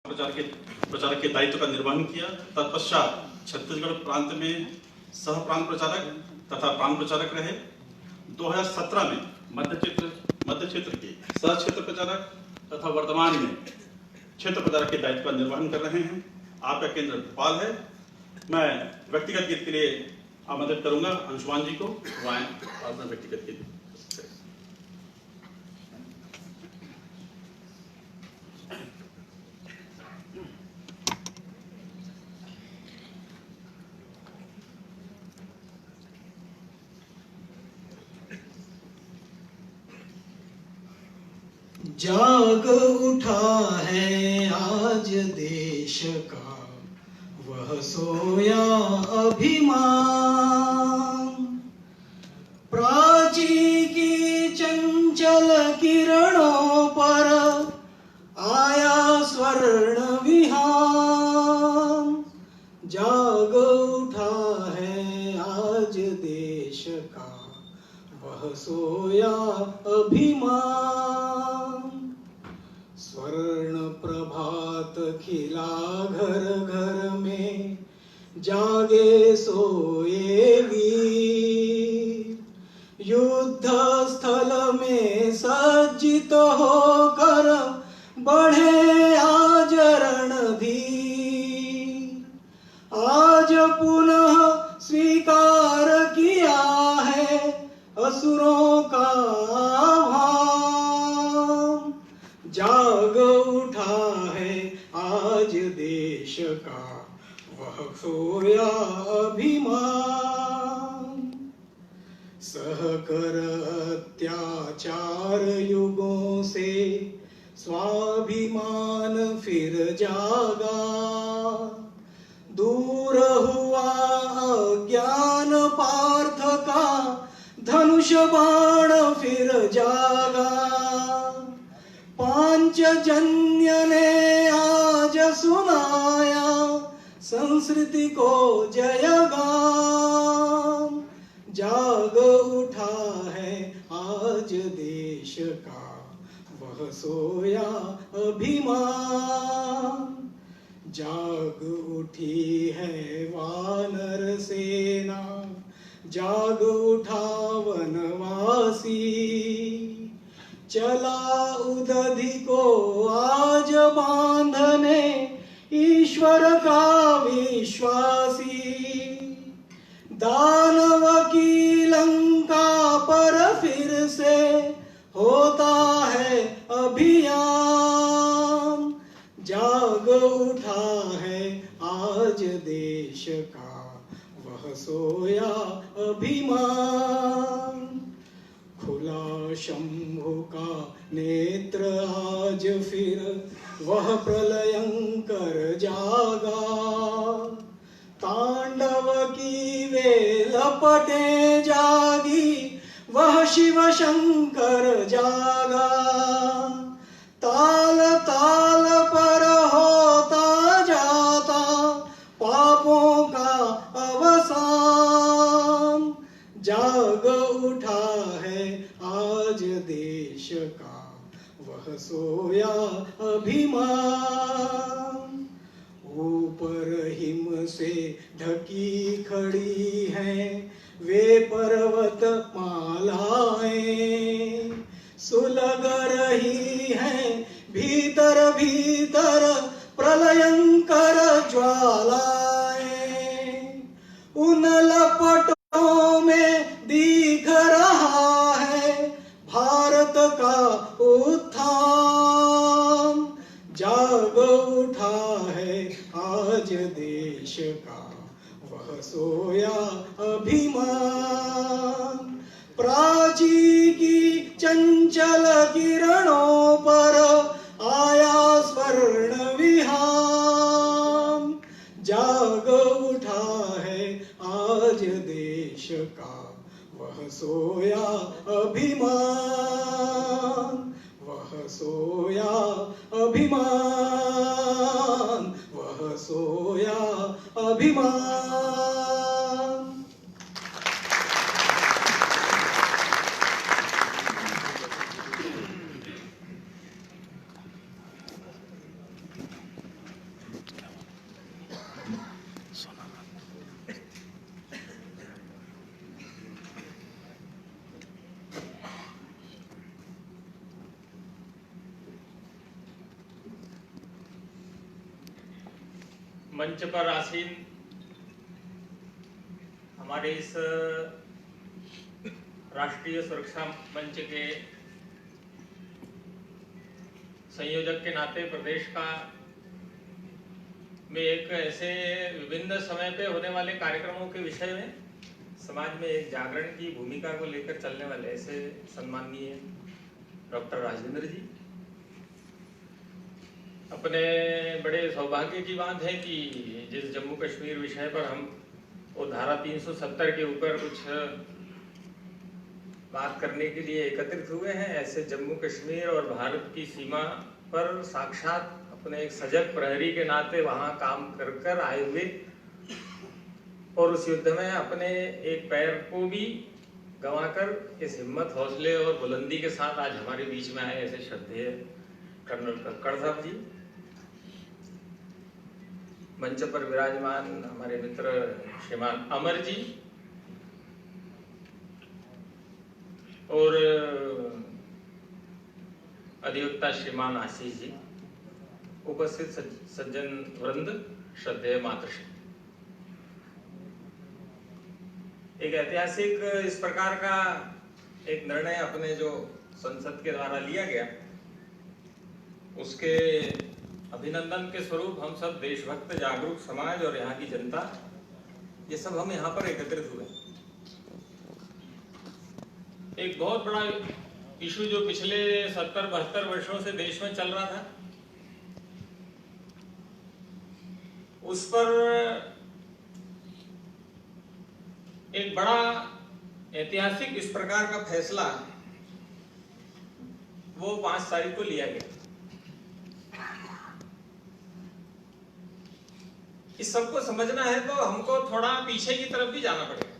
प्रचारक के दायित्व का निर्वहन किया। तत्पश्चात छत्तीसगढ़ प्रांत में सह प्रांत प्रचारक तथा प्रांत प्रचारक रहे। 2017 में मध्य क्षेत्र के सह क्षेत्र प्रचारक तथा वर्तमान में क्षेत्र प्रचारक के दायित्व का निर्वहन कर रहे हैं। आपका केंद्र भोपाल है। मैं व्यक्तिगत गीत के लिए आमंत्रित करूंगा अंशुमान जी को, वो आए और अपना व्यक्तिगत गीत। जाग उठा है आज देश का वह सोया अभिमान, प्राची की चंचल किरणों पर आया स्वर्ण विहान। जाग उठा है आज देश का वह सोया अभिमान। स्वर्ण प्रभात खिला घर घर में, जागे सोए वीर। युद्ध स्थल में सज्जित होकर बढ़े आज रणधीर। आज पुनः स्वीकार किया है असुरों का आह्वान। जाग उठा है आज देश का वह सोया अभिमान। सहकर अत्याचार युगों से स्वाभिमान फिर जागा। दूर हुआ अज्ञान पार्थ का धनुष बाण फिर जागा। पांचजन्य ने आज सुनाया संस्कृति को जयगान। जाग उठा है आज देश का वह सोया अभिमान। जाग उठी है वानर सेना, जाग उठा वनवासी। चला उदधि को आज बांधने ईश्वर का विश्वासी। दानव की लंका पर फिर से होता है अभियान। जाग उठा है आज देश का वह सोया अभिमान। खुला शंभु का नेत्र आज फिर वह प्रलयंकर जागा। तांडव की वे लपटें जागी, वह शिव शंकर जागा। ताल ताल पर होता जाता पापों का अवसान। जाग उठा है आज देश का वह सोया अभिमान। ऊपर हिम से ढकी खड़ी हैं वे पर्वत मालाएं। सुलग रही हैं भीतर भीतर प्रलयंकर ज्वालाएं। उन लपटों में दिख रहा है भारत का उत्थान। जाग उठा है आज देश का वह सोया अभिमान। प्राची की चंचल किरणों पर आया स्वर्ण विहान। जाग उठा है आज देश का वह सोया अभिमान। वह सोया अभिमान, वह सोया अभिमान। मंच पर आसीन हमारे इस राष्ट्रीय सुरक्षा मंच के संयोजक के नाते प्रदेश का में एक ऐसे विभिन्न समय पे होने वाले कार्यक्रमों के विषय में समाज में एक जागरण की भूमिका को लेकर चलने वाले ऐसे सम्माननीय डॉक्टर राजेंद्र जी, अपने बड़े सौभाग्य की बात है कि जिस जम्मू कश्मीर विषय पर हम वो धारा 370 के ऊपर कुछ बात करने के लिए एकत्रित हुए हैं, ऐसे जम्मू कश्मीर और भारत की सीमा पर साक्षात अपने एक सजग प्रहरी के नाते वहां काम कर कर आए हुए और उस युद्ध में अपने एक पैर को भी गंवाकर इस हिम्मत, हौसले और बुलंदी के साथ आज हमारे बीच में आए ऐसे श्रद्धेय कर्नल कक्कड़ साहब जी, मंच पर विराजमान हमारे मित्र श्रीमान अमर जी और अधिवक्ता श्रीमान आशीष जी, उपस्थित सज्जन वृंद, श्रद्धेय मातृश्री। एक ऐतिहासिक इस प्रकार का एक निर्णय अपने जो संसद के द्वारा लिया गया, उसके अभिनंदन के स्वरूप हम सब देशभक्त, जागरूक समाज और यहाँ की जनता, ये सब हम यहाँ पर एकत्रित हुए। एक बहुत बड़ा इशू जो पिछले 70-72 वर्षों से देश में चल रहा था, उस पर एक बड़ा ऐतिहासिक इस प्रकार का फैसला वो 5 तारीख को लिया गया। इस सबको समझना है तो हमको थोड़ा पीछे की तरफ भी जाना पड़ेगा।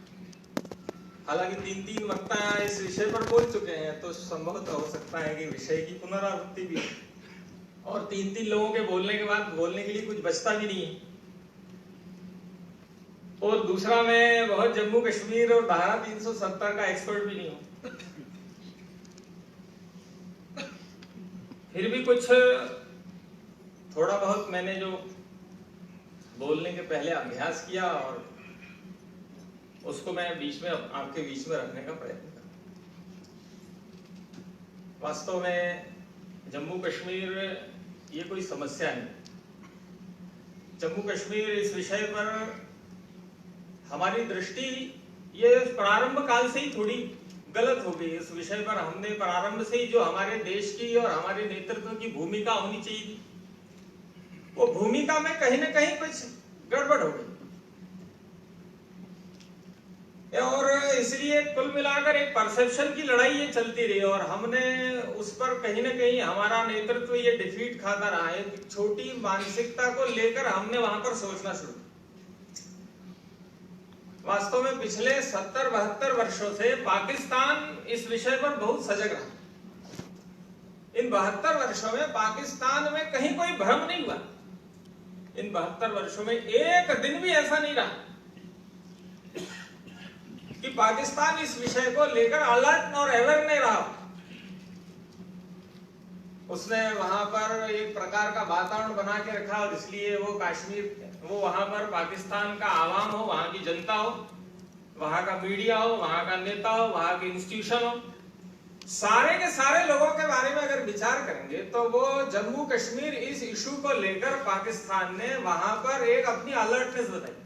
हालांकि 3 वक्ता इस विषय पर बोल चुके हैं, तो संभवतः हो सकता है कि विषय की पुनरावृत्ति भी हो और 3 लोगों के बोलने के बाद बोलने के लिए कुछ बचता भी नहीं है। और दूसरा, मैं बहुत जम्मू कश्मीर और धारा 370 का एक्सपर्ट भी नहीं हूं, फिर भी कुछ थोड़ा बहुत मैंने जो बोलने के पहले अभ्यास किया और उसको मैं बीच में आपके बीच में रखने का प्रयत्न करूं। वास्तव में जम्मू कश्मीर ये कोई समस्या नहीं। जम्मू कश्मीर इस विषय पर हमारी दृष्टि ये प्रारंभ काल से ही थोड़ी गलत हो गई। इस विषय पर हमने प्रारंभ से ही जो हमारे देश की और हमारे नेतृत्व की भूमिका होनी चाहिए थी, वो भूमिका में कहीं ना कहीं कुछ गड़बड़ हो गई और इसलिए कुल मिलाकर एक परसेप्शन की लड़ाई ये चलती रही और हमने उस पर कहीं ना कहीं हमारा नेतृत्व ये डिफीट खाता रहा है। एक छोटी मानसिकता को लेकर हमने वहां पर सोचना शुरू। वास्तव में पिछले 70-72 वर्षों से पाकिस्तान इस विषय पर बहुत सजग रहा। इन 72 वर्षों में पाकिस्तान में कहीं कोई भ्रम नहीं हुआ। इन 72 वर्षों में एक दिन भी ऐसा नहीं रहा कि पाकिस्तान इस विषय को लेकर अलर्ट और अवेयर नहीं रहा। उसने वहां पर एक प्रकार का वातावरण बना के रखा और इसलिए वो कश्मीर, वो वहां पर पाकिस्तान का आवाम हो, वहां की जनता हो, वहां का मीडिया हो, वहां का नेता हो, वहां के इंस्टीट्यूशन हो, सारे के सारे लोगों के बारे में अगर विचार करेंगे तो वो जम्मू कश्मीर इस इशू को लेकर पाकिस्तान ने वहां पर एक अपनी अलर्टनेस बताई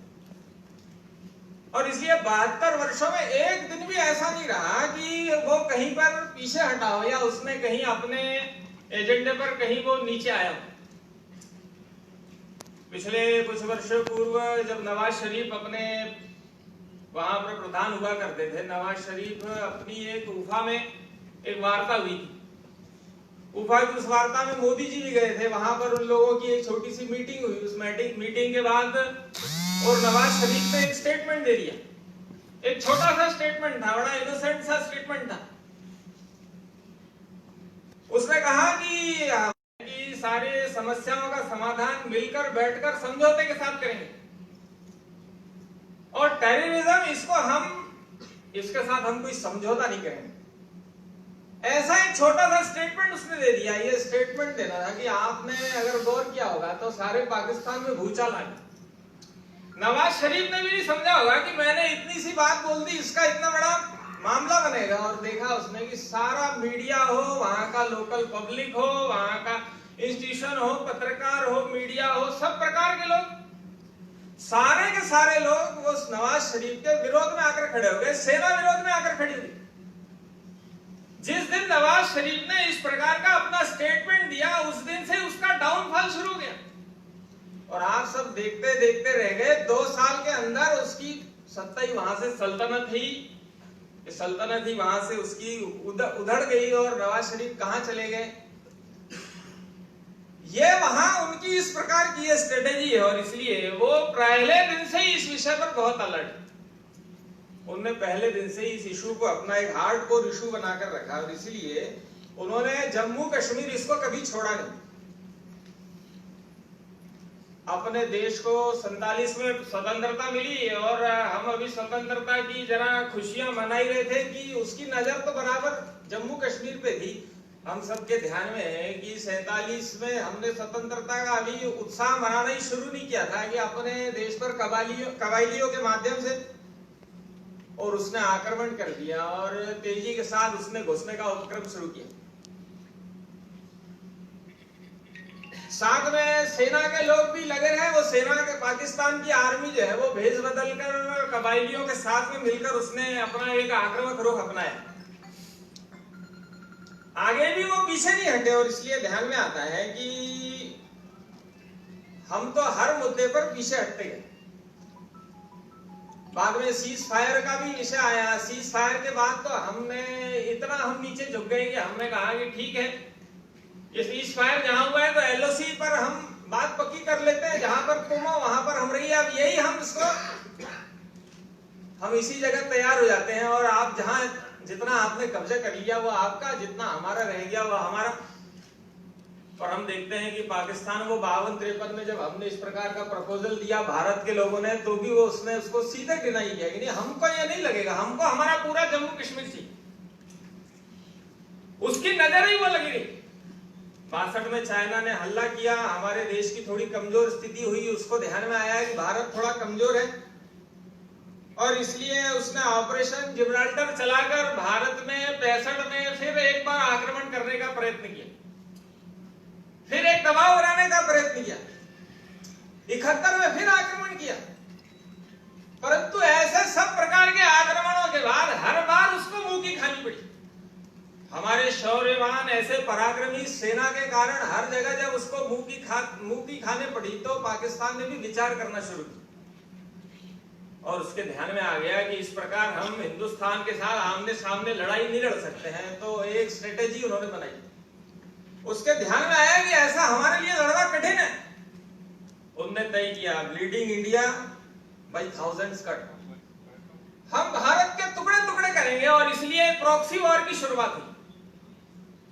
और इसलिए 72 वर्षों में एक दिन भी ऐसा नहीं रहा कि वो कहीं पर पीछे हटा हो या उसने कहीं अपने एजेंडे पर कहीं वो नीचे आया हो। पिछले कुछ वर्षों पूर्व जब नवाज शरीफ अपने वहां पर प्रधान हुआ करते थे, नवाज शरीफ अपनी एक उफा में एक वार्ता हुई थी। उफा की उस वार्ता में मोदी जी भी गए थे। वहां पर उन लोगों की एक छोटी सी मीटिंग हुई। उस मीटिंग के बाद और नवाज शरीफ ने एक स्टेटमेंट दे दिया। एक छोटा सा स्टेटमेंट था, बड़ा इनोसेंट सा स्टेटमेंट था। उसने कहा कि सारे समस्याओं का समाधान मिलकर बैठकर समझौते के साथ करेंगे और टेररिज्म इसके साथ हम कोई समझौता नहीं करेंगे। ऐसा एक छोटा सा स्टेटमेंट उसने दे दिया। ये स्टेटमेंट देना था कि आपने अगर गौर किया होगा तो सारे पाकिस्तान में भूचाल आ गया। नवाज शरीफ ने भी नहीं समझा होगा कि मैंने इतनी सी बात बोल दी, इसका इतना बड़ा मामला बनेगा। और देखा उसने कि सारा मीडिया हो, वहां का लोकल पब्लिक हो, वहां का इंस्टीट्यूशन हो, पत्रकार हो, मीडिया हो, सब प्रकार के लोग, सारे के सारे लोग वो नवाज शरीफ के विरोध में आकर खड़े हो गए, सेना विरोध में आकर खड़ी हुई। जिस दिन नवाज शरीफ ने इस प्रकार का अपना स्टेटमेंट दिया, उस दिन से उसका डाउनफॉल शुरू हो गया। और आप सब देखते देखते रह गए, 2 साल के अंदर उसकी सत्ता ही वहां से सल्तनत ही वहां से उसकी उधड़ गई। और नवाज शरीफ कहां चले गए? ये वहां उनकी इस प्रकार की स्ट्रेटेजी है। और इसलिए वो पहले दिन से ही इस विषय पर बहुत अलर्ट, उन्होंने पहले दिन से ही इस इशू को अपना एक हार्डकोर इशू बनाकर रखा। और इसलिए उन्होंने जम्मू कश्मीर इसको कभी छोड़ा नहीं। अपने देश को 47 में स्वतंत्रता मिली और हम अभी स्वतंत्रता की जरा खुशियां मना ही रहे थे कि उसकी नजर तो बराबर जम्मू कश्मीर पे थी। हम सबके ध्यान में है कि 47 में हमने स्वतंत्रता का अभी उत्साह मनाना ही शुरू नहीं किया था कि अपने देश पर कबायलियों के माध्यम से, और उसने आक्रमण कर दिया और तेजी के साथ उसने घुसने का उपक्रम शुरू किया। साथ में सेना के लोग भी लगे रहे। वो सेना के पाकिस्तान की आर्मी जो है वो भेष बदल कर कबायलियों के साथ में मिलकर उसने अपना एक आक्रामक रुख अपनाया। आगे भी वो पीछे नहीं हटे। और इसलिए ध्यान में आता है कि हम तो हर मुद्दे पर पीछे हटते गए। बाद में सीज फायर का भी विषय आया। सीज फायर के बाद तो हमने इतना हम नीचे झुक गए कि हमने कहा कि ठीक है, ये सीज फायर जहां हुआ है तो एलओसी पर हम बात पक्की कर लेते हैं, जहां पर तुम हो वहां पर हम रहिए। अब यही हम इसी जगह तैयार हो जाते हैं। और आप जहां जितना आपने कब्जा कर लिया वो आपका, जितना हमारा रह गया वो हमारा। और हम देखते हैं कि पाकिस्तान वो 52-53 में जब हमने इस प्रकार का प्रपोजल दिया भारत के लोगों ने, तो भी वो उसने उसको सीधे डिनाई किया कि नहीं, हमको ये नहीं लगेगा, हमको हमारा पूरा जम्मू कश्मीर चाहिए। उसकी नजर ही वो लगी रही। 62 में चाइना ने हमला किया, हमारे देश की थोड़ी कमजोर स्थिति हुई, उसको ध्यान में आया कि भारत थोड़ा कमजोर है और इसलिए उसने ऑपरेशन जिब्राल्टर चलाकर भारत में 65 में फिर एक बार आक्रमण करने का प्रयत्न किया, फिर एक दबाव बनाने का प्रयत्न किया, 71 में फिर आक्रमण किया। परंतु ऐसे सब प्रकार के आक्रमणों के बाद हर बार उसको मुंह की खानी पड़ी। हमारे शौर्यवान ऐसे पराक्रमी सेना के कारण हर जगह जब उसको मुंह की खाने पड़ी तो पाकिस्तान ने भी विचार करना शुरू किया। और उसके ध्यान में आ गया कि इस प्रकार हम हिंदुस्तान के साथ आमने सामने लड़ाई नहीं लड़ सकते हैं। तो एक स्ट्रेटेजी उन्होंने बनाई। उसके ध्यान में आया कि ऐसा हमारे लिए लड़ना कठिन है। उन्होंने तय किया bleeding India by thousands cut, हम भारत के टुकड़े टुकड़े करेंगे। और इसलिए प्रॉक्सी वॉर की शुरुआत हुई।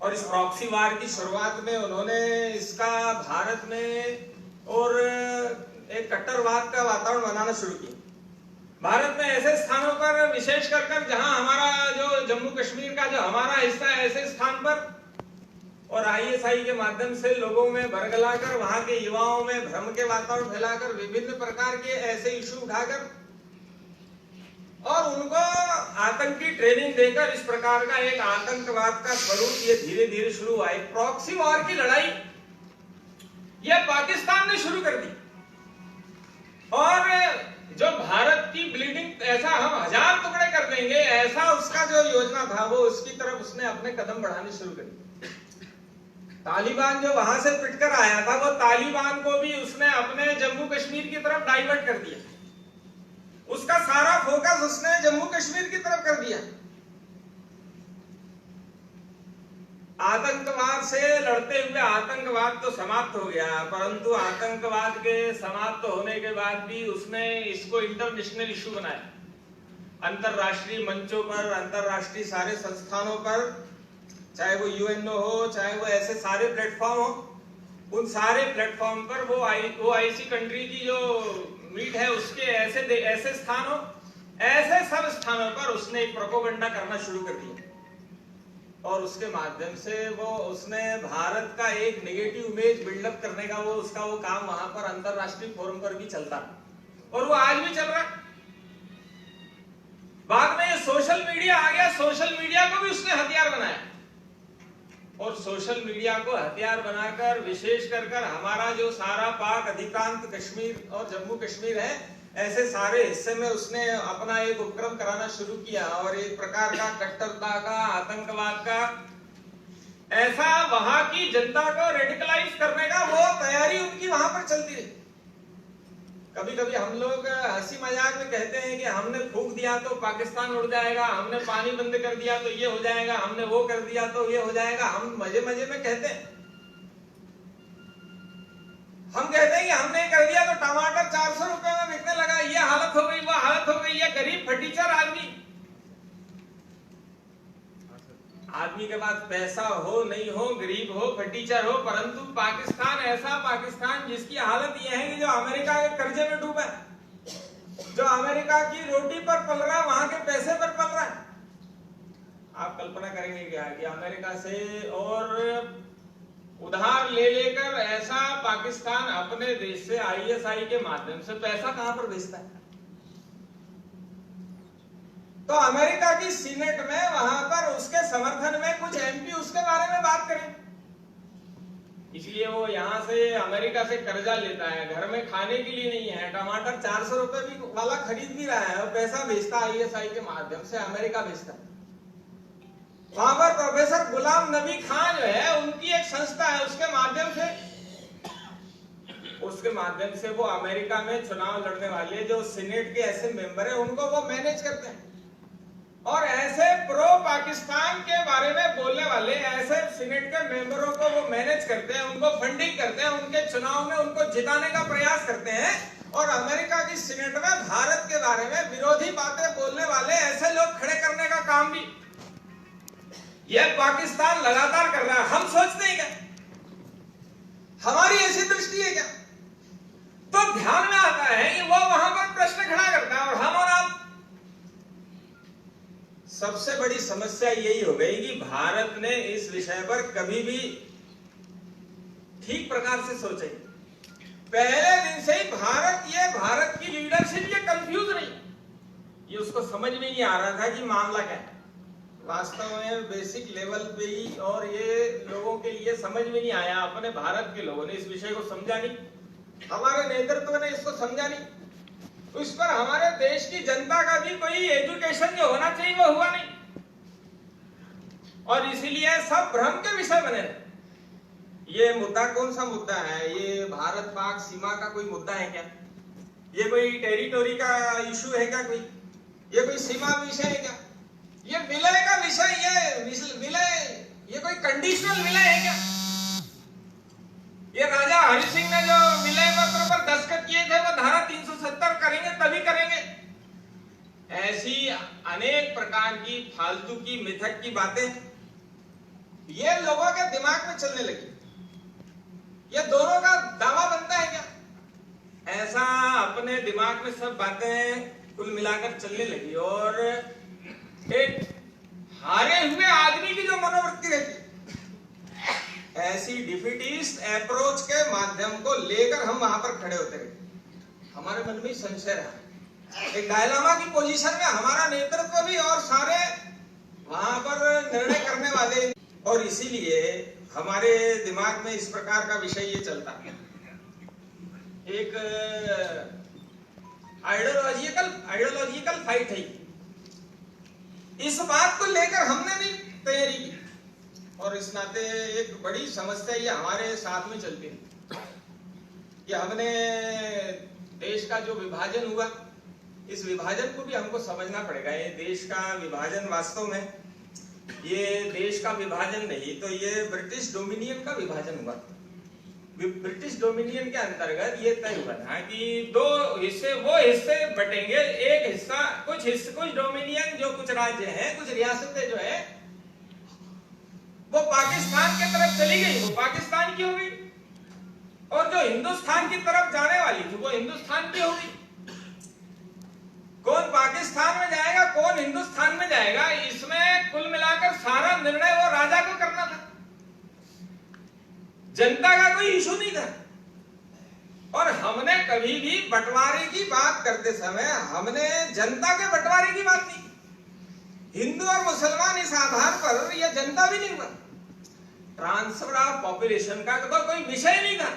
और इस प्रॉक्सी वॉर की शुरुआत में उन्होंने इसका भारत में और एक कट्टरवाद का वातावरण बनाना शुरू किया। भारत में ऐसे स्थानों पर, विशेष कर जहां हमारा जो जम्मू कश्मीर का जो हमारा हिस्सा है, ऐसे स्थान पर, और आईएसआई के माध्यम से लोगों में बरगलाकर, वहां के युवाओं में भ्रम के वातावरण फैलाकर, विभिन्न प्रकार के ऐसे इशू उठाकर और उनको आतंकी ट्रेनिंग देकर इस प्रकार का एक आतंकवाद का स्वरूप ये धीरे धीरे शुरू हुआ। एक प्रॉक्सी वॉर की लड़ाई ये पाकिस्तान ने शुरू कर दी। और जो भारत की ब्लीडिंग, ऐसा हम 1000 टुकड़े कर देंगे, ऐसा उसका जो योजना था वो उसकी तरफ उसने अपने कदम बढ़ाने शुरू कर दिए। तालिबान जो वहां से पिटकर आया था, वो तालिबान को भी उसने अपने जम्मू कश्मीर की तरफ डाइवर्ट कर दिया। उसका सारा फोकस उसने जम्मू कश्मीर की तरफ कर दिया। आतंकवाद से लड़ते हुए आतंकवाद तो समाप्त हो गया, परंतु आतंकवाद के समाप्त होने के बाद भी उसने इसको इंटरनेशनल इशू बनाया। अंतरराष्ट्रीय मंचों पर, अंतरराष्ट्रीय सारे संस्थानों पर, चाहे वो यूएनओ हो, चाहे वो ऐसे सारे प्लेटफॉर्म हो, उन सारे प्लेटफॉर्म पर वो आईसी कंट्री की जो मीट है उसके ऐसे स्थान हो, ऐसे सब स्थानों पर उसने एक प्रोपेगेंडा करना शुरू कर दिया। और उसके माध्यम से वो उसने भारत का एक नेगेटिव इमेज बिल्डअप करने का वो काम वहां पर अंतरराष्ट्रीय फोरम पर भी चलता। और वो आज भी चल रहा है। बाद में ये सोशल मीडिया आ गया, सोशल मीडिया को भी उसने हथियार बनाया, और सोशल मीडिया को हथियार बनाकर विशेष कर हमारा जो सारा पाक अधिकांश कश्मीर और जम्मू कश्मीर है, ऐसे सारे हिस्से में उसने अपना एक उपक्रम कराना शुरू किया, और एक प्रकार का कट्टरता का, आतंकवाद का, ऐसा वहां की जनता को रेडिकलाइज करने का वो तैयारी उनकी वहां पर चलती है। कभी कभी हम लोग हंसी मजाक में कहते हैं कि हमने फूंक दिया तो पाकिस्तान उड़ जाएगा, हमने पानी बंद कर दिया तो ये हो जाएगा, हमने वो कर दिया तो ये हो जाएगा। हम मजे मजे में कहते हैं, हम कहते हैं कि हमने कर दिया तो टमाटर 400 रुपए में बिकने लगा, ये हालत हो गई, वो हालत हो गई। ये गरीब फटीचर आदमी के पास पैसा हो नहीं हो, गरीब हो, फटीचर हो, परंतु पाकिस्तान ऐसा पाकिस्तान जिसकी हालत यह है कि जो अमेरिका के कर्जे में डूबा है, जो अमेरिका की रोटी पर पल रहा है, वहां के पैसे पर पल रहा है। आप कल्पना करेंगे क्या कि अमेरिका से और उधार ले लेकर ऐसा पाकिस्तान अपने देश से ISI के माध्यम से पैसा कहां पर भेजता है। तो अमेरिका की सीनेट में वहां पर उसके समर्थन में कुछ MP उसके बारे में बात करें, इसलिए वो यहां से अमेरिका से कर्जा लेता है, घर में खाने के लिए नहीं है, टमाटर 400 रुपए भी वाला खरीद भी रहा है और पैसा भेजता ISI के माध्यम से अमेरिका भेजता है। वहां पर प्रोफेसर गुलाम नबी खान जो है, उनकी एक संस्था है, उसके माध्यम से वो अमेरिका में चुनाव लड़ने वाले जो सीनेट के ऐसे मेंबर है, उनको वो मैनेज करते हैं, और ऐसे प्रो पाकिस्तान के बारे में बोलने वाले ऐसे सीनेट के मेंबरों को वो मैनेज करते हैं, उनको फंडिंग करते हैं, उनके चुनाव में उनको जिताने का प्रयास करते हैं, और अमेरिका की सीनेट में भारत के बारे में विरोधी बातें बोलने वाले ऐसे लोग खड़े करने का काम भी यह पाकिस्तान लगातार कर रहा है। हम सोचते हैं क्या, हमारी ऐसी दृष्टि है क्या? तो ध्यान में आता है कि वो वहां पर प्रश्न खड़ा करता है, और हम और आप, सबसे बड़ी समस्या यही हो गई कि भारत ने इस विषय पर कभी भी ठीक प्रकार से सोचा ही। पहले दिन से ही भारत की लीडरशिप ये कंफ्यूज नहीं, ये उसको समझ में नहीं आ रहा था कि मामला क्या है वास्तव में बेसिक लेवल पे ही, और ये लोगों के लिए समझ में नहीं आया। अपने भारत के लोगों ने इस विषय को समझा नहीं, हमारे नेतृत्व ने इसको समझा नहीं, उस पर हमारे देश की जनता का भी कोई एजुकेशन जो होना चाहिए वो हुआ नहीं, और इसीलिए सब भ्रम के विषय बने। ये मुद्दा कौन सा मुद्दा है? ये भारत पाक सीमा का कोई मुद्दा है क्या? ये कोई टेरिटोरी का इशू है क्या? ये कोई सीमा विषय है क्या? ये विलय का विषय, ये कोई कंडीशनल विलय है क्या? ये राजा हरि सिंह ने जो विलय पत्र पर दस्तखत किए थे वो धारा 370 करेंगे तभी करेंगे। ऐसी अनेक प्रकार की फालतू की मिथक की बातें ये लोगों के दिमाग में चलने लगी। ये दोनों का दावा बनता है क्या? ऐसा अपने दिमाग में सब बातें कुल मिलाकर चलने लगी, और एक हारे हुए आदमी की जो मनोवृत्ति रहती, ऐसी डिफीटिस्ट अप्रोच के माध्यम को लेकर हम वहां पर खड़े होते रहे। हमारे मन में संशय रहा, एक डायलामा की पोजीशन में हमारा नेतृत्व भी और सारे वहां पर निर्णय करने वाले, और इसीलिए हमारे दिमाग में इस प्रकार का विषय ये चलता है। एक आइडियोलॉजिकल फाइट है। इस बात को लेकर हमने भी तैयारी की, और इस नाते एक बड़ी समस्या ये हमारे साथ में चलती है कि हमने देश का जो विभाजन हुआ, इस विभाजन को भी हमको समझना पड़ेगा। ये देश का विभाजन वास्तव में ये देश का विभाजन नहीं, तो ये ब्रिटिश डोमिनियन का विभाजन हुआ। ब्रिटिश डोमिनियन के अंतर्गत ये तय हुआ था कि दो हिस्से, वो हिस्से बटेंगे, एक हिस्सा कुछ डोमिनियन जो कुछ राज्य हैं, कुछ रियासतें जो है वो पाकिस्तान की तरफ चली गई, वो पाकिस्तान की हो गई, और जो हिंदुस्तान की तरफ जाने वाली थी वो हिंदुस्तान की हो गई। कौन पाकिस्तान में जाएगा, कौन हिंदुस्तान में जाएगा, इसमें कुल मिलाकर सारा निर्णय वो राजा को करना था, जनता का कोई इशू नहीं था। और हमने कभी भी बंटवारे की बात करते समय हमने जनता के बंटवारे की बात नहीं की। हिंदू और मुसलमान इस आधार पर यह जनता भी नहीं हुआ, ट्रांसफर ऑफ पॉपुलेशन का तो कोई विषय नहीं था।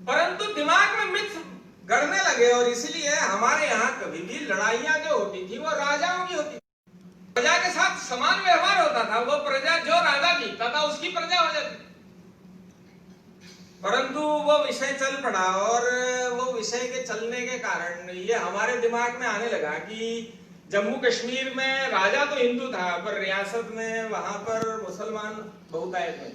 परंतु दिमाग में मिथ गढ़ने लगे और इसलिए हमारे यहाँ कभी भी लड़ाइयां जो होती थी वो राजाओं की होती थी। प्रजा के साथ समान व्यवहार होता था, वो प्रजा जो राजा जीतता था उसकी प्रजा हो जाती। परंतु वो विषय चल पड़ा और वो विषय के चलने के कारण ये हमारे दिमाग में आने लगा कि जम्मू कश्मीर में राजा तो हिंदू था पर रियासत में वहां पर मुसलमान बहुतायत में।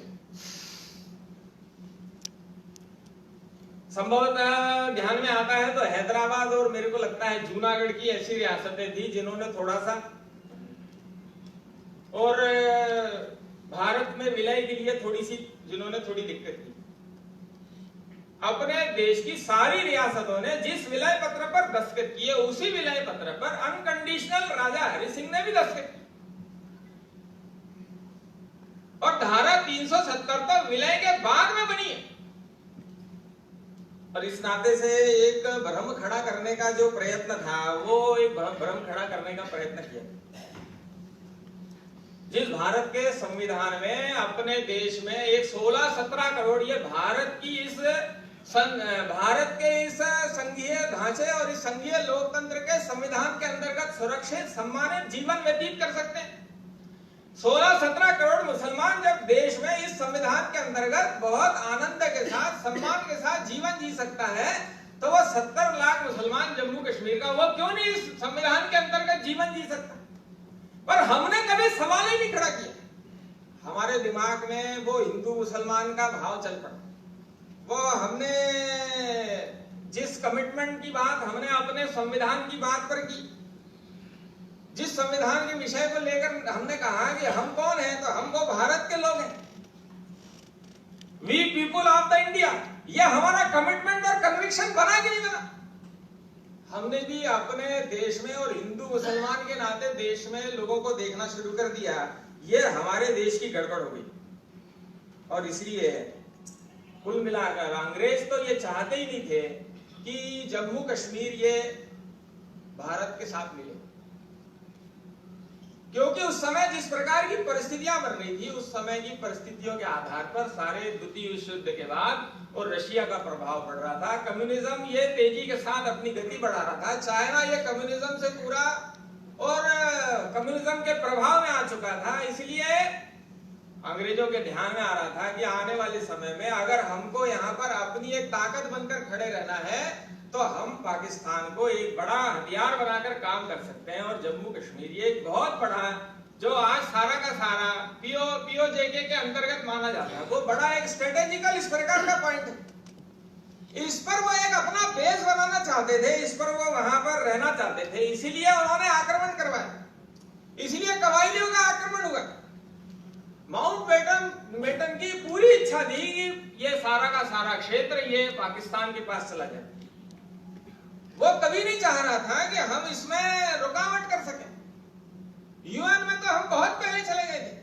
संभवतः ध्यान में आता है तो हैदराबाद और मेरे को लगता है जूनागढ़ की ऐसी रियासतें थी जिन्होंने थोड़ा सा और भारत में विलय के लिए जिन्होंने थोड़ी दिक्कत की। अपने देश की सारी रियासतों ने जिस विलय पत्र पर दस्तखत किए उसी विलय पत्र पर अनकंडीशनल राजा हरि सिंह ने भी दस्तखत किए और धारा 370 तो विलय के बाद में बनी है। और इस नाते से एक भ्रम खड़ा करने का जो प्रयत्न था वो एक भ्रम खड़ा करने का प्रयत्न किया। जिस भारत के संविधान में अपने देश में एक 16-17 करोड़ ये भारत के इस संघीय ढांचे और इस संघीय लोकतंत्र के संविधान के अंतर्गत सुरक्षित सम्मानित जीवन व्यतीत कर सकते हैं। 16-17 करोड़ मुसलमान जब देश में इस संविधान के अंतर्गत बहुत आनंद के साथ सम्मान के साथ जीवन जी सकता है तो वो 70 लाख मुसलमान जम्मू कश्मीर का वो क्यों नहीं इस संविधान के अंतर्गत जीवन जी सकता? पर हमने कभी सवाल ही नहीं खड़ा किया। हमारे दिमाग में वो हिंदू मुसलमान का भाव चल पड़ा। वो हमने जिस कमिटमेंट की बात हमने अपने संविधान की बात पर की, जिस संविधान के विषय को लेकर हमने कहा कि हम कौन हैं, तो हम वो भारत के लोग हैं, we people of the India, ये हमारा कमिटमेंट और कन्विक्शन बना कि नहीं बना? हमने भी अपने देश में और हिंदू मुसलमान के नाते देश में लोगों को देखना शुरू कर दिया ये हमारे देश की गड़बड़ हो गई। और इसलिए कुल मिलाकर अंग्रेज तो ये चाहते ही नहीं थे कि जम्मू कश्मीर ये भारत के साथ मिले, क्योंकि उस समय जिस प्रकार की परिस्थितियां बन रही थी उस समय की परिस्थितियों के आधार पर सारे द्वितीय विश्व युद्ध के बाद और रशिया का प्रभाव बढ़ रहा था, कम्युनिज्म ये तेजी के साथ अपनी गति बढ़ा रहा था, चाइना ये कम्युनिज्म से पूरा और कम्युनिज्म के प्रभाव में आ चुका था। इसलिए अंग्रेजों के ध्यान में आ रहा था कि आने वाले समय में अगर हमको यहाँ पर अपनी एक ताकत बनकर खड़े रहना है तो हम पाकिस्तान को एक बड़ा हथियार बनाकर काम कर सकते हैं। और जम्मू कश्मीर ये एक बहुत बड़ा जो आज सारा का सारा पीओजेके के अंतर्गत माना जाता है, वो बड़ा एक स्ट्रेटेजिकल इस प्रकार का पॉइंट है। इस पर वो एक अपना बेस बनाना चाहते थे, इस पर वो वहां पर रहना चाहते थे, इसीलिए उन्होंने आक्रमण करवाया, इसलिए कबायलियों का आक्रमण हुआ। माउंटबेटन की पूरी इच्छा थी कि ये सारा का सारा क्षेत्र ये पाकिस्तान के पास चला जाए। वो कभी नहीं चाह रहा था कि हम इसमें रुकावट कर सकें। यूएन में तो हम बहुत पहले चले गए थे,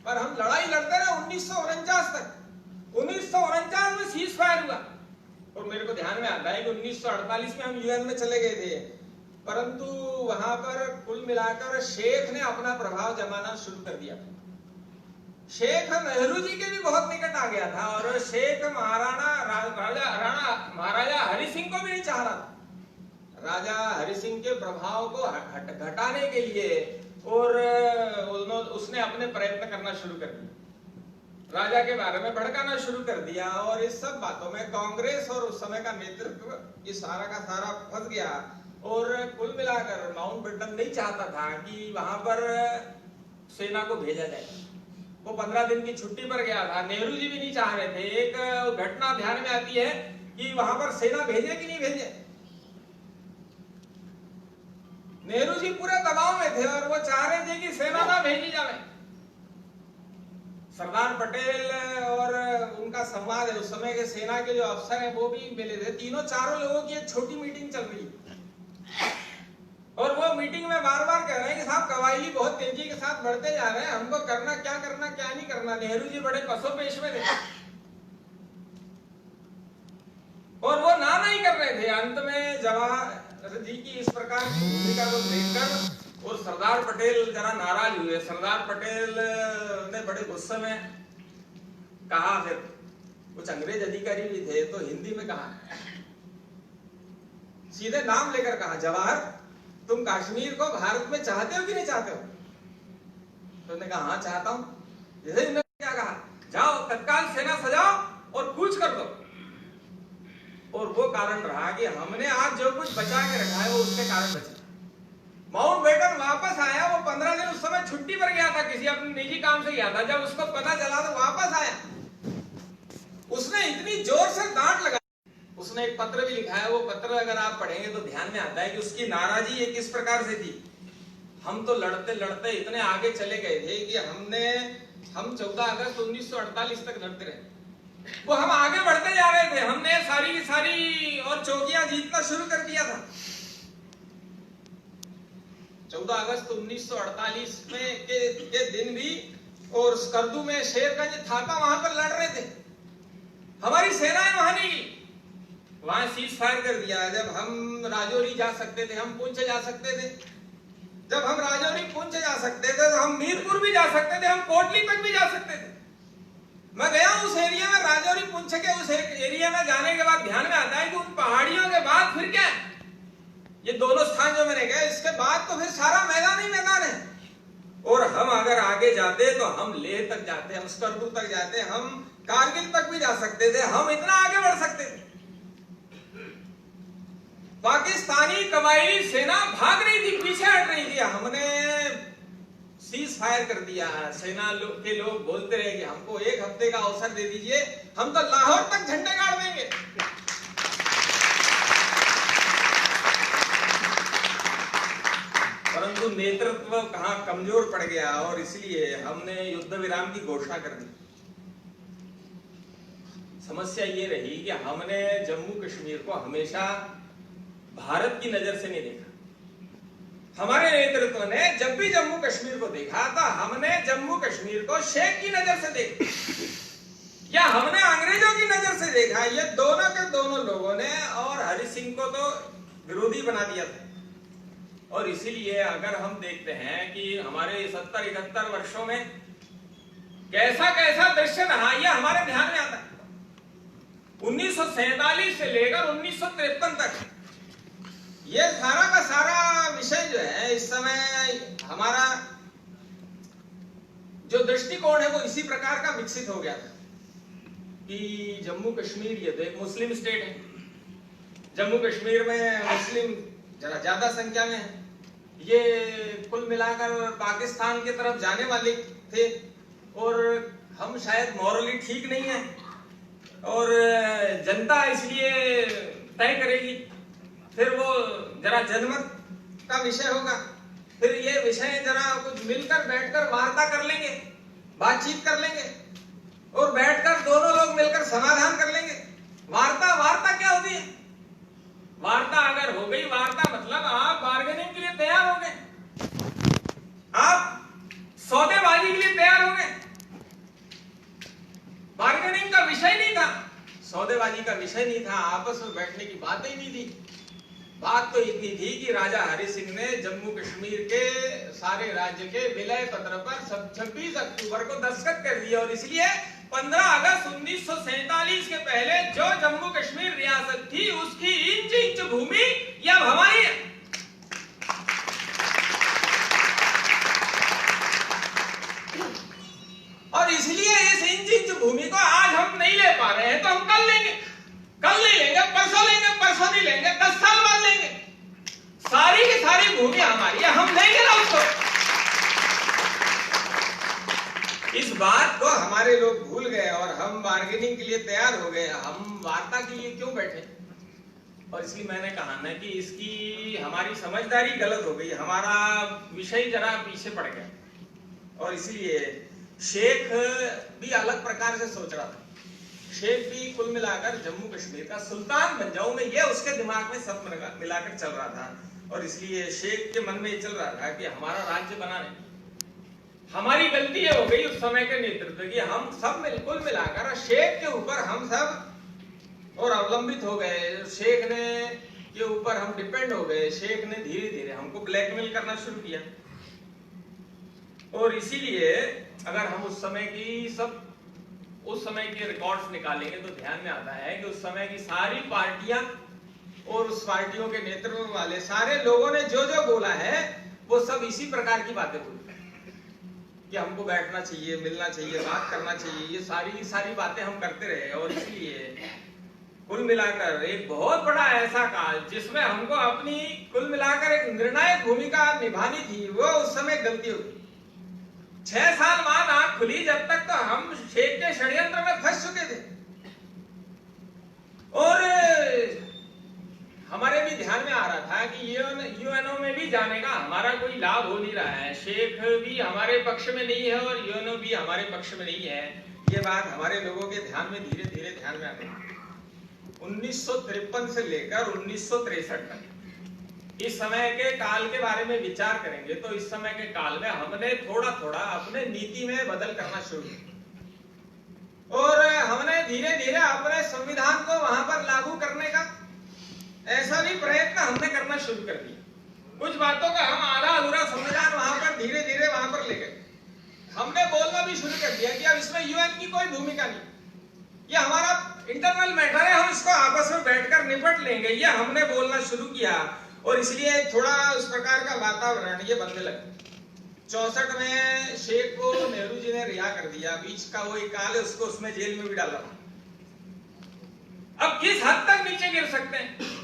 पर हम लड़ाई लड़ते रहे 1949 तक। 1949 में सीज फायर हुआ और मेरे को ध्यान में आता है कि 1948 में हम यूएन में चले गए थे, परंतु वहां पर कुल मिलाकर शेख ने अपना प्रभाव जमाना शुरू कर दिया। शेख नेहरू जी के भी बहुत निकट आ गया था और शेख महाराजा हरि सिंह को भी नहीं चाह रहा था। राजा हरि सिंह के प्रभाव को घटाने के लिए और उसने अपने प्रयत्न करना शुरू कर दिया, राजा के बारे में भड़काना शुरू कर दिया और इस सब बातों में कांग्रेस और उस समय का नेतृत्व ये सारा का सारा फंस गया। और कुल मिलाकर माउंटबेटन नहीं चाहता था कि वहां पर सेना को भेजा जाए। वो 15 दिन की छुट्टी पर गया था, नेहरू जी भी नहीं चाह रहे थे। एक घटना ध्यान में आती है कि वहां पर सेना भेजे कि नहीं भेजे। नेहरू जी पूरे दबाव में थे और वो चाह रहे थे कि सेना ना भेजी जाए। सरदार पटेल और उनका संवाद है, उस समय के सेना के जो अफसर हैं वो भी मिले थे। तीनों चारों लोगों की एक छोटी मीटिंग चल रही है और वो मीटिंग में बार बार कह रहे हैं कि साहब कबायली बहुत तेजी के साथ बढ़ते जा रहे हैं, हमको करना क्या नहीं करना। नेहरू जी बड़े पसोपेश में थे। अंत में जवाहर जी की इस प्रकार की भूमिका को देखकर और सरदार पटेल जरा नाराज हुए। सरदार पटेल ने बड़े गुस्से में कहा, फिर कुछ अंग्रेज अधिकारी भी थे तो हिंदी में कहा, सीधे नाम लेकर कहा, जवाहर तुम कश्मीर को भारत में चाहते हो कि नहीं चाहते हो? तो उन्होंने कहा हाँ चाहता हूं। जैसे उन्होंने क्या कहा, जाओ तत्काल सेना सजाओ और कूच कर दो। और वो कारण रहा कि हमने आज जो कुछ बचा के रखा है वो उसके कारण बचा। माउंटबेटन वापस आया, वो 15 दिन उस समय छुट्टी पर गया था, किसी अपने निजी काम से गया था। जब उसको पता चला तो वापस आया, उसने इतनी जोर से डांट लगा। उसने एक पत्र भी लिखा है, वो पत्र अगर आप पढ़ेंगे तो ध्यान में आता है कि उसकी नाराजगी ये किस प्रकार से थी। हम तो लड़ते लड़ते इतने आगे चले गए थे कि हम 14 अगस्त 1948 तक लड़ते रहे। वो हम आगे बढ़ते जा रहे थे, हमने सारी की सारी और चौकियां जीतना शुरू कर दिया था। 14 अगस्त 1948 में के दिन भी और स्कर्दू में शेरगंज थापा वहां पर लड़ रहे थे। हमारी सेनाएं वहां नहीं गई, वहां सीज फायर कर दिया। जब हम राजौरी जा सकते थे, हम पुंछ जा सकते थे। जब हम राजौरी पुंछ जा सकते थे तो हम मीरपुर भी जा सकते थे, हम कोटली तक भी जा सकते थे। मैं गया उस एरिया में, राजौरी पुंछ के उस एरिया में जाने के बाद ध्यान में आता है कि उन पहाड़ियों के बाद फिर क्या है? ये दोनों स्थान जो मैंने कहा, इसके बाद तो फिर सारा मैदान ही मैदान है। और हम अगर आगे जाते तो हम लेह तक जाते, हम स्कर्दू तक जाते, हम कारगिल तक भी जा सकते थे, हम इतना आगे बढ़ सकते थे। पाकिस्तानी कबायली सेना भाग रही थी, पीछे हट रही थी। हमने सीज फायर कर दिया। सेना के लोग बोलते रहे कि हमको 1 हफ्ते का अवसर दे दीजिए, हम तो लाहौर तक झंडे गाड़ देंगे। परंतु नेतृत्व कहां कमजोर पड़ गया और इसलिए हमने युद्ध विराम की घोषणा कर दी। समस्या ये रही कि हमने जम्मू कश्मीर को हमेशा भारत की नजर से नहीं देखा। हमारे नेतृत्व ने जब भी जम्मू कश्मीर को देखा था, हमने जम्मू कश्मीर को शेख की नजर से देखा या हमने अंग्रेजों की नजर से देखा। ये दोनों के दोनों लोगों ने और हरि सिंह को तो विरोधी बना दिया था। और इसीलिए अगर हम देखते हैं कि हमारे 70-71 वर्षों में कैसा कैसा दृश्य रहा, यह हमारे ध्यान में आता है। 1947 से लेकर 1953 तक ये सारा का सारा विषय जो है, इस समय हमारा जो दृष्टिकोण है वो इसी प्रकार का विकसित हो गया था कि जम्मू कश्मीर ये तो एक मुस्लिम स्टेट है। जम्मू कश्मीर में मुस्लिम जरा ज्यादा संख्या में है। ये कुल मिलाकर पाकिस्तान की तरफ जाने वाले थे और हम शायद मॉरली ठीक नहीं है और जनता इसलिए तय करेगी। फिर वो जरा जनमत का विषय होगा, फिर ये विषय जरा कुछ मिलकर बैठकर वार्ता कर लेंगे, बातचीत कर लेंगे और बैठकर दोनों लोग मिलकर समाधान कर लेंगे। वार्ता क्या होती है? वार्ता अगर हो गई, वार्ता मतलब आप बार्गेनिंग के लिए तैयार हो गए, आप सौदेबाजी के लिए तैयार हो गए। बार्गेनिंग का विषय नहीं था, सौदेबाजी का विषय नहीं था, आपस में बैठने की बात ही नहीं थी। बात तो इतनी थी कि राजा हरि सिंह ने जम्मू कश्मीर के सारे राज्य के विलय पत्र पर 26 अक्टूबर को दस्तखत कर दिया और इसलिए 15 अगस्त 1947 के पहले जो जम्मू कश्मीर रियासत थी उसकी इंच इंच भूमि यह हमारी है। और इसलिए इस इंच इंच भूमि को आज हम नहीं ले पा रहे हैं तो हम कल लेंगे, कल नहीं लेंगे, परसों लेंगे, परसों नहीं लेंगे, 10 साल बाद लेंगे। सारी की सारी भूमि हमारी है, हम लेंगे ना उसको। इस बात को हमारे लोग भूल गए और हम बार्गेनिंग के लिए तैयार हो गए। हम वार्ता के लिए क्यों बैठे? और इसलिए मैंने कहा ना कि इसकी हमारी समझदारी गलत हो गई, हमारा विषय जरा पीछे पड़ गया। और इसलिए शेख भी अलग प्रकार से सोच रहा था। शेख भी कुल मिलाकर जम्मू कश्मीर का सुल्तान बन जाऊं मैं, ये उसके दिमाग में सब मिलाकर चल रहा था। और इसलिए शेख के मन में ये चल रहा था कि हमारा राज्य बनाने, हमारी गलती ये हो गई उस समय के नेतृत्व की, हम सब कुल मिलाकर शेख के ऊपर हम सब और अवलंबित हो गए। शेख ने के ऊपर हम डिपेंड हो गए, शेख ने धीरे धीरे हमको ब्लैकमेल करना शुरू किया। और इसीलिए अगर हम उस समय के रिकॉर्ड्स निकालेंगे तो ध्यान में आता है कि उस समय की सारी पार्टियां और उस पार्टियों के नेतृत्व वाले सारे लोगों ने जो जो बोला है वो सब इसी प्रकार की बातें बोली कि हमको बैठना चाहिए, मिलना चाहिए, बात करना चाहिए, ये सारी बातें हम करते रहे। और इसलिए कुल मिलाकर एक बहुत बड़ा ऐसा काल जिसमें हमको अपनी कुल मिलाकर एक निर्णायक भूमिका निभानी थी, वो उस समय गलती हो गई। 6 साल बाद आंख खुली, जब तक तो हम शेख के षड्यंत्र में फंस चुके थे। और हमारे भी ध्यान में आ रहा था कि यूएनओ में भी जाने का हमारा कोई लाभ हो नहीं रहा है, शेख भी हमारे पक्ष में नहीं है और यूएनओ भी हमारे पक्ष में नहीं है। ये बात हमारे लोगों के ध्यान में धीरे धीरे ध्यान में आ गई। 1953 से लेकर 1963 तक इस समय के काल के बारे में विचार करेंगे तो इस समय के काल में हमने थोड़ा थोड़ा अपने नीति में बदल करना शुरू किया और हमने धीरे धीरे अपने संविधान को वहां पर लागू करने का ऐसा भी प्रयत्न हमने करना शुरू कर दिया। कुछ बातों का हम आधा अधूरा संविधान वहां पर धीरे धीरे वहां पर ले गए। हमने बोलना भी शुरू कर दिया कि अब इसमें यूएन की कोई भूमिका नहीं, ये हमारा इंटरनल मैटर है, हम इसको आपस में बैठकर निपट लेंगे, ये हमने बोलना शुरू किया। और इसलिए थोड़ा उस प्रकार का वातावरण ये बनने लगा। 64 में शेख को नेहरू जी ने रिहा कर दिया, बीच का वो एक काल है उसको उसमें जेल में भी डाला। अब किस हद तक नीचे गिर सकते हैं,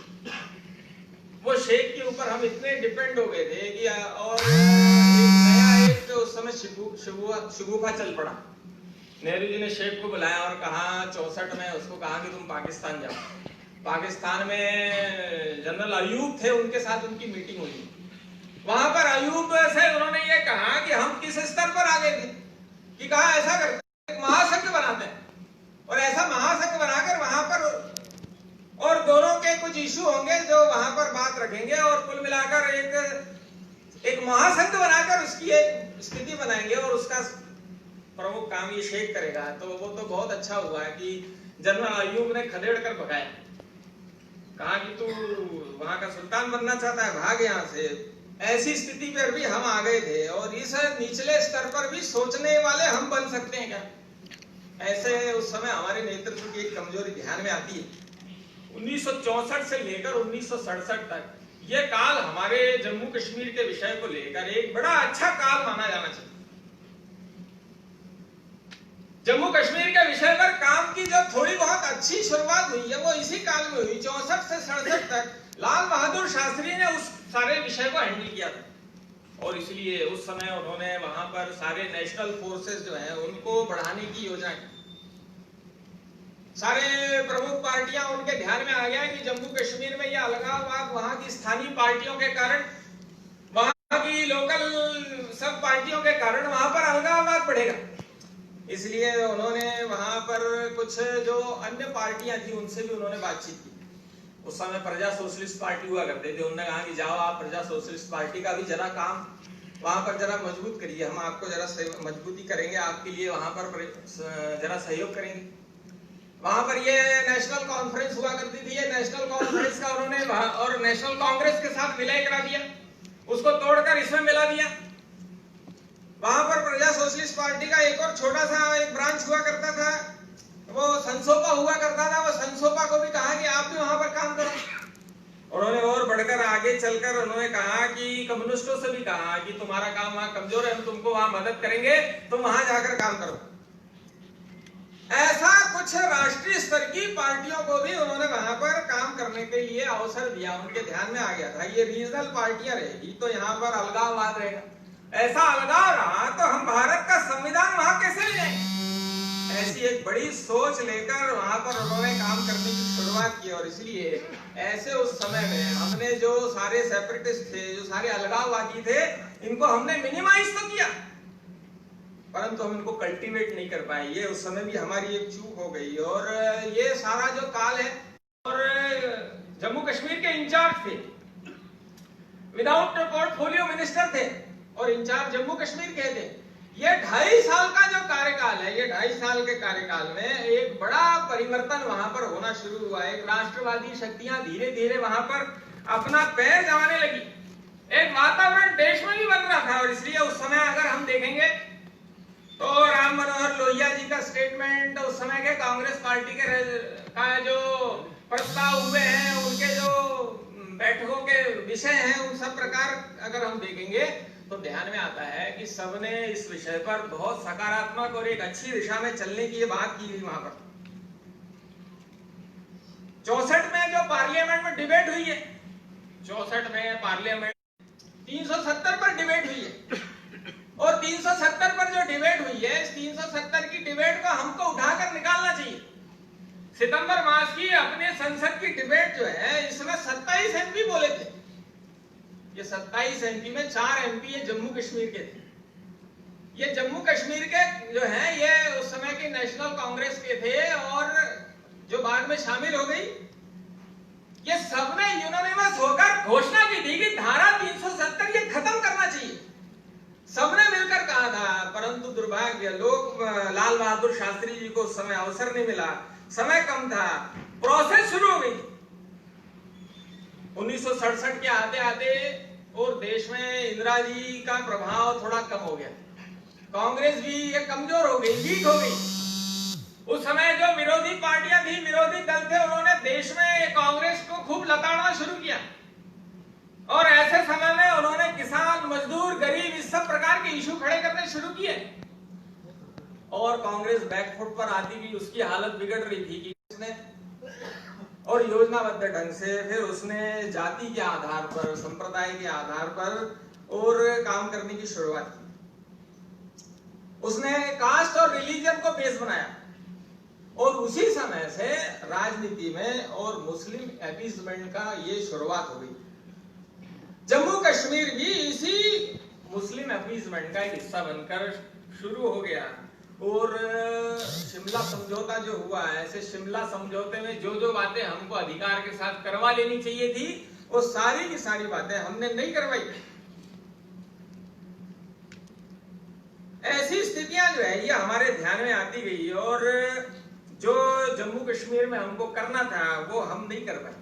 वो शेख के ऊपर हम इतने डिपेंड हो गए थे कि और एक उस समय शगुफा चल पड़ा। नेहरू जी ने शेख को बुलाया और कहा 64 में उसको कहा कि तुम पाकिस्तान जाओ। पाकिस्तान में जनरल अयूब थे, उनके साथ उनकी मीटिंग हुई। वहां पर अयूब से उन्होंने ये कहा कि हम किस स्तर पर आ गए थे कि कहा ऐसा करते हैं महासंघ बनाते हैं और ऐसा महासंघ बनाकर वहां पर और दोनों के कुछ इशू होंगे जो वहां पर बात रखेंगे और कुल मिलाकर एक महासंघ बनाकर उसकी एक स्थिति बनाएंगे और उसका प्रमुख काम ये शेख करेगा। तो वो तो बहुत अच्छा हुआ कि जनरल अयूब ने खदेड़ कर भगाया, कहा कि तू वहां का सुल्तान बनना चाहता है, भाग यहाँ से। ऐसी स्थिति पर भी हम आ गए थे और इस निचले स्तर पर भी सोचने वाले हम बन सकते हैं क्या, ऐसे उस समय हमारे नेतृत्व की एक कमजोरी ध्यान में आती है। 1964 से लेकर 1967 तक यह काल हमारे जम्मू कश्मीर के विषय को लेकर एक बड़ा अच्छा काल माना जाना चाहिए। जम्मू कश्मीर के विषय पर काम की जो थोड़ी बहुत अच्छी शुरुआत हुई है वो इसी काल में हुई। 64 से 67 तक लाल बहादुर शास्त्री ने उस सारे विषय को हैंडल किया था और इसलिए उस समय उन्होंने वहां पर सारे नेशनल फोर्सेस जो हैं उनको बढ़ाने की योजना की। सारे प्रमुख पार्टियां उनके ध्यान में आ गया कि जम्मू कश्मीर में यह अलगाववाद वहां की स्थानीय पार्टियों के कारण, वहां की लोकल सब पार्टियों के कारण वहां पर अलगाववाद बढ़ेगा। इसलिए उन्होंने वहां पर कुछ जो अन्य पार्टियां थी उनसे भी उन्होंने बातचीत की। उस समय प्रजा सोशलिस्ट पार्टी हुआ करते थे, उन्होंने कहा कि जाओ आप प्रजा सोशलिस्ट पार्टी का भी जरा काम वहां पर जरा मजबूत करिए, हम आपको जरा मजबूती करेंगे, आपके लिए वहां पर जरा सहयोग करेंगे। वहां पर ये नेशनल कॉन्फ्रेंस हुआ करती थी, ये नेशनल कॉन्फ्रेंस का उन्होंने और नेशनल कांग्रेस के साथ विलय करा दिया, उसको तोड़कर इसमें मिला दिया। वहां पर प्रजा सोशलिस्ट पार्टी का एक और छोटा सा एक ब्रांच हुआ करता था, वो संसोपा हुआ करता था। वो संसोपा को भी कहा कि आप भी वहां पर काम करो। उन्होंने और बढ़कर आगे चलकर उन्होंने कहा कि कम्युनिस्टों से भी कहा कि तुम्हारा काम वहां कमजोर है, हम तुमको वहां मदद करेंगे, तुम वहां जाकर काम करो। ऐसा कुछ राष्ट्रीय स्तर की पार्टियों को भी उन्होंने वहां पर काम करने के लिए अवसर दिया, उनके ध्यान में आ गया था ये रीजनल पार्टियां रहेगी तो यहाँ पर अलगाववाद रहेगा। ऐसा अलगाव रहा तो हम भारत का संविधान वहां कैसे ले जाएंगे। ऐसी एक बड़ी सोच लेकर वहां पर उन्होंने काम करने की शुरुआत की और इसलिए ऐसे उस समय में हमने जो सारे सेपरेटिस्ट थे, जो सारे अलगाववादी थे, इनको हमने मिनिमाइज तो किया परंतु हम इनको कल्टीवेट नहीं कर पाए। ये उस समय भी हमारी एक चूक हो गई और ये सारा जो काल है। और जम्मू कश्मीर के इंचार्ज थे, विदाउट पोर्टफोलियो मिनिस्टर थे और इंचार्ज जम्मू कश्मीर के थे। ये 2.5 साल का जो कार्यकाल है, ये 2.5 साल के कार्यकाल में एक बड़ा परिवर्तन वहां पर होना शुरू हुआ है। एक राष्ट्रवादी शक्तियां धीरे धीरे वहां पर अपना पैर जमाने लगी। एक वातावरण देश में भी बन रहा था, और इसलिए उस समय अगर हम देखेंगे तो राम मनोहर लोहिया जी का स्टेटमेंट, उस समय के कांग्रेस पार्टी का जो प्रस्ताव हुए हैं, उनके जो बैठकों के विषय हैं, उन सब प्रकार अगर हम देखेंगे तो ध्यान में आता है कि सबने इस विषय पर बहुत सकारात्मक और एक अच्छी दिशा में चलने की ये बात की गई। वहां पर 64 में जो पार्लियामेंट में डिबेट हुई है, 64 में पार्लियामेंट 370 पर डिबेट हुई है, और 370 पर जो डिबेट हुई है, इस 370 की डिबेट को हमको उठाकर निकालना चाहिए। सितंबर मास की अपने संसद की डिबेट जो है, इसमें 27 एमपी बोले थे। ये 27 एमपी में 4 एमपी ये जम्मू कश्मीर के थे। ये जम्मू कश्मीर के जो है, ये उस समय के नेशनल कांग्रेस के थे, और जो बाद में शामिल हो गई। ये सबने यूनानिमस होकर घोषणा की थी कि धारा 370 ये खत्म करना चाहिए। सबने मिलकर कहा था, परंतु दुर्भाग्य लोग, लाल बहादुर शास्त्री जी को उस समय अवसर नहीं मिला, समय कम था, प्रोसेस शुरू हो गई। 1967 के आते आते और देश में इंदिरा जी का प्रभाव थोड़ा कम हो गया, कांग्रेस भी ये कमजोर हो गई, वीक हो गई। उस समय जो विरोधी पार्टियां थी, विरोधी दल थे, उन्होंने देश में कांग्रेस को खूब लताड़ना शुरू किया, और ऐसे समय में उन्होंने किसान, मजदूर, गरीब, इस सब प्रकार के इशू खड़े करने शुरू किए, और कांग्रेस बैकफुट पर आती गई। उसकी हालत बिगड़ रही थी कि उसने और योजनाबद्ध ढंग से फिर उसने जाति के आधार पर, संप्रदाय के आधार पर और काम करने की शुरुआत की। उसने कास्ट और रिलीजन को बेस बनाया, और उसी समय से राजनीति में और मुस्लिम अपीसमेंट का ये शुरुआत हो गई। जम्मू कश्मीर भी इसी मुस्लिम अपीसमेंट का एक हिस्सा बनकर शुरू हो गया। और शिमला समझौता जो हुआ है, ऐसे शिमला समझौते में जो जो बातें हमको अधिकार के साथ करवा लेनी चाहिए थी, वो सारी की सारी बातें हमने नहीं करवाई। ऐसी स्थितियां जो है ये हमारे ध्यान में आती गई, और जो जम्मू कश्मीर में हमको करना था वो हम नहीं कर पाए।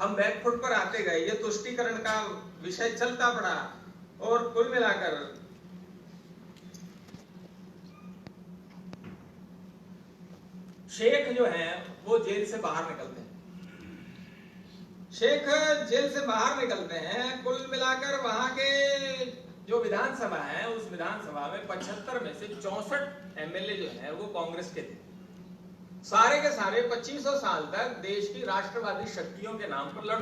हम बैकफुट पर आते गए, ये तुष्टीकरण का विषय चलता पड़ा, और कुल मिलाकर शेख जो है वो जेल से बाहर निकलते हैं। शेख जेल से बाहर निकलते हैं। कुल मिलाकर वहां के जो विधानसभा है, उस विधानसभा में 75 में से 64 एमएलए जो है वो कांग्रेस के थे। सारे के सारे 2500 साल तक देश की राष्ट्रवादी शक्तियों के नाम पर लड़